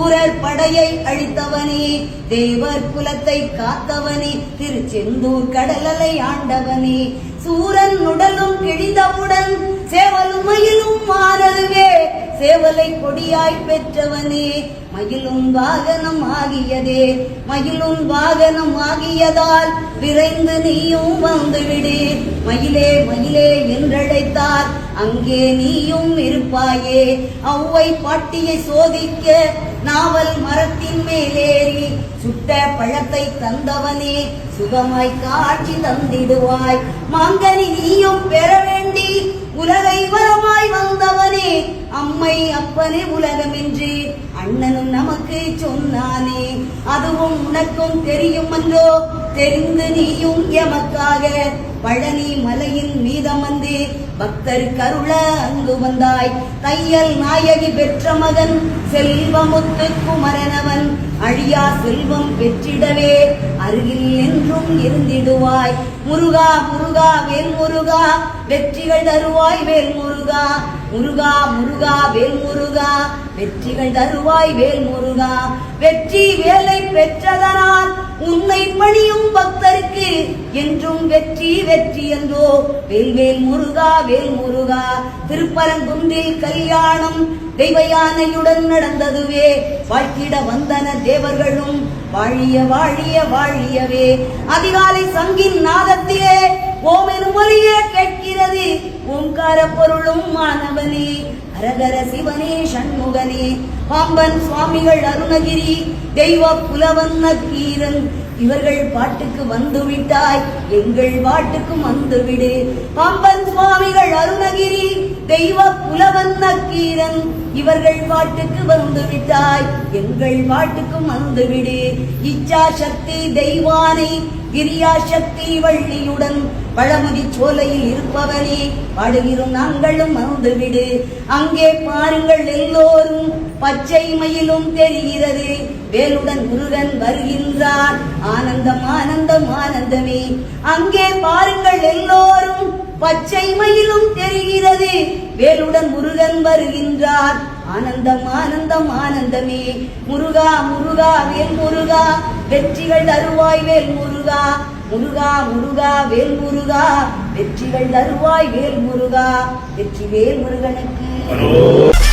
சூரர் படையை அழித்தவனே, தேவர் குலத்தை காத்தவனே, திருச்செந்தூர் கடலலை ஆண்டவனே, சூரன் உடலும் கிழிந்தவுடன் சேவலும் மயிலும் மாறவே, சேவலை கொடியாய் பெற்றவனே, மயிலும் வாகனம் ஆகியதே, மயிலும் வாகனம் ஆகியதால் விரைந்து நீயும் வந்துவிடு, மயிலே மயிலே என்றழைத்தார் அங்கே நீயும் இருப்பாயே, ஔவை பாட்டியை சோதிக்க நாவல் மரத்தின் மேலேறி சுட்ட பழத்தை தந்தவனே, சுகமாய் காட்சி தந்திடுவாய், மாங்கனி நீயும் பெற வேண்டி உலகை வரமாய் வந்தவனே, அம்மை அப்பனே உலகமென்று அண்ணனும் நமக்கு சொன்னானே, அதுவும் உனக்கும் தெரியும் என்றோ, தெரிந்து நீயும் எமக்காக பழனி மலையின் மீதமந்து பக்தர் கருள அங்கு வந்தாய், தையல் நாயகி பெற்ற மகன் செல்வமுத்து குமரனவன் அழியா செல்வம் பெற்றிடவே அருகில் என்றும் இருந்திடுவாய், முருகா முருகா வேல் முருகா வெற்றிகள் தருவாய் வேல் முருகா, முருகா முருகா வேல் முருகா வெற்றிகள் தருவாய் வேல் முருகா, வெற்றி வேலை பெற்றதனால் உன்னை பணியும் பக்தருக்கு என்றும் வெற்றி வெற்றி என்றோ, வேல்வேல் முருகா வேல் முருகா. திருப்பரங்குன்றில் கல்யாணம் தெய்வ யானையுடன் நடந்ததுவே, வாழ்த்திட வந்தன தேவர்களும் வாழிய வாழிய வாழியவே, அதிகாலை சங்கின் நாதத்திலே ஓமெனும் ஒலியே கேட்கிறது, ஓங்கார பொருளும் மாணவனே, ஹரஹர சிவனே சண்முகனே, பாம்பன் சுவாமிகள் அருணகிரி தெய்வ புலவன் நக்கீரன், இவர்கள் பாட்டுக்கு வந்துவிட்டாய் எங்கள் பாட்டுக்கும் வந்துவிடு, பாம்பன் சுவாமிகள் அருணகிரி தெய்வ புலவன் நக்கீரன், இவர்கள் பாட்டுக்கு வந்துவிட்டாய் எங்கள் பாட்டுக்கும் வந்துவிடு, இச்சா சக்தி தெய்வானை கிரியா சக்தி வள்ளியுடன் பழமுதி சோலையில் இருப்பவனே, பாடுகிறோம் நாங்களும் வந்துவிடு, அங்கே பாருங்கள் எல்லோரும் பச்சை மயிலும் தெரிகிறது, வேலுடன் முருகன் வருகின்றார், ஆனந்தம் ஆனந்தம் ஆனந்தமே, அங்கே பாருங்கள் எல்லோரும் பச்சை மயிலும் தெரிகிறது, வேலுடன் முருகன் வருகின்றார், ஆனந்தம் ஆனந்தம் ஆனந்தமே, முருகா முருகா வேல் முருகா வெற்றிகள் தருவாய் வேல் முருகா, முருகா முருகா வேல் முருகா வெற்றிகள் தருவாய் வேல் முருகா, வெற்றி வேல் முருகனுக்கு.